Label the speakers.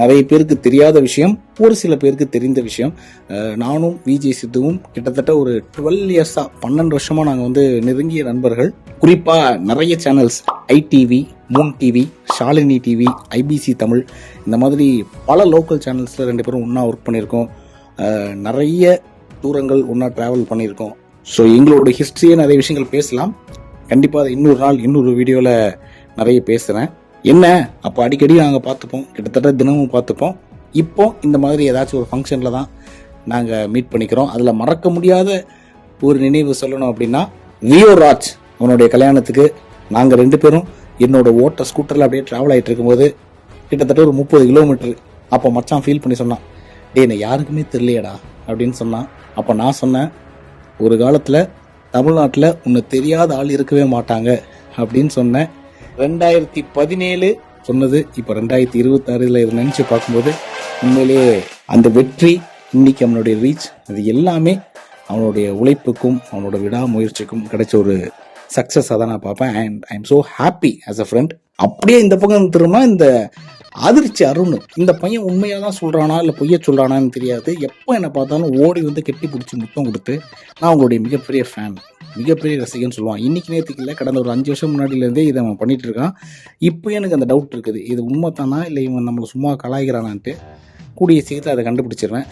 Speaker 1: நிறைய பேருக்கு தெரியாத விஷயம், ஒரு சில பேருக்கு தெரிந்த விஷயம். நானும் விஜய் சித்துவும் கிட்டத்தட்ட ஒரு 12 இயர்ஸா 12 வருஷமா நாங்கள் வந்து நெருங்கிய நண்பர்கள். குறிப்பாக நிறைய channels, ITV, Moon TV, Shalini TV, IBC Tamil, இந்த மாதிரி பல லோக்கல் சேனல்ஸில் 2 பேரும் ஒன்றா ஒர்க் பண்ணியிருக்கோம். நிறைய தூரங்கள் ஒன்றா ட்ராவல் பண்ணியிருக்கோம். ஸோ எங்களோட ஹிஸ்ட்ரியே நிறைய விஷயங்கள் பேசலாம். கண்டிப்பாக அதை இன்னொரு நாள் இன்னொரு வீடியோவில் நிறைய பேசுகிறேன். என்ன அப்போ அடிக்கடி நாங்கள் பார்த்துப்போம், கிட்டத்தட்ட தினமும் பார்த்துப்போம். இப்போ இந்த மாதிரி ஏதாச்சும் ஒரு ஃபங்க்ஷனில் தான் நாங்கள் மீட் பண்ணிக்கிறோம். அதில் மறக்க முடியாத ஒரு நினைவு சொல்லணும் அப்படின்னா, ரியோ ராஜ் அவனுடைய கல்யாணத்துக்கு நாங்கள் 2 பேரும் என்னோட ஓட்ட ஸ்கூட்டரில் அப்படியே ட்ராவல் ஆகிட்டு இருக்கும்போது கிட்டத்தட்ட ஒரு 30 கிலோமீட்டர். அப்போ மச்சான் ஃபீல் பண்ணி சொன்னான், டே என்னை யாருக்குமே தெரியலையடா அப்படின்னு சொன்னான். அப்போ நான் சொன்னேன், ஒரு காலத்தில் தமிழ்நாட்டில் உன்னை தெரியாத ஆள் இருக்கவே மாட்டாங்க அப்படின்னு சொன்னேன். 2017 சொன்னது இப்போ 2026 இதை நினச்சி பார்க்கும்போது உண்மையிலேயே அந்த வெற்றி, இன்னைக்கு அவனுடைய ரீச், அது எல்லாமே அவனுடைய உழைப்புக்கும் அவனோட விடாமுயற்சிக்கும் கிடைச்ச ஒரு சக்ஸஸாக தான் நான் பார்ப்பேன். And I am so happy as a friend. அப்படியே இந்த பக்கம் திரும்ப இந்த அதிர்ச்சி அருண், இந்த பையன் உண்மையாக தான் சொல்கிறானா இல்லை பொய்ய சொல்கிறானான்னு தெரியாது. எப்போ என்னை பார்த்தாலும் ஓடி வந்து கெட்டி பிடிச்சி முத்தம் கொடுத்து, நான் அவங்களுடைய மிகப்பெரிய ஃபேன், மிகப்பெரிய ரசிகன்னு சொல்லுவான். இன்னைக்கு நேற்றுக்கு இல்லை, கடந்த ஒரு 5 வருஷம் முன்னாடியிலேருந்தே இதை அவன் பண்ணிட்டு இருக்கான். இப்போ எனக்கு அந்த டவுட் இருக்குது, இது உண்மை தானா இல்லை இவன் நம்மளை சும்மா கலாய்க்கிறானான்ட்டு. கூடிய சீக்கிரத்தில் அதை கண்டுபிடிச்சிருவேன்.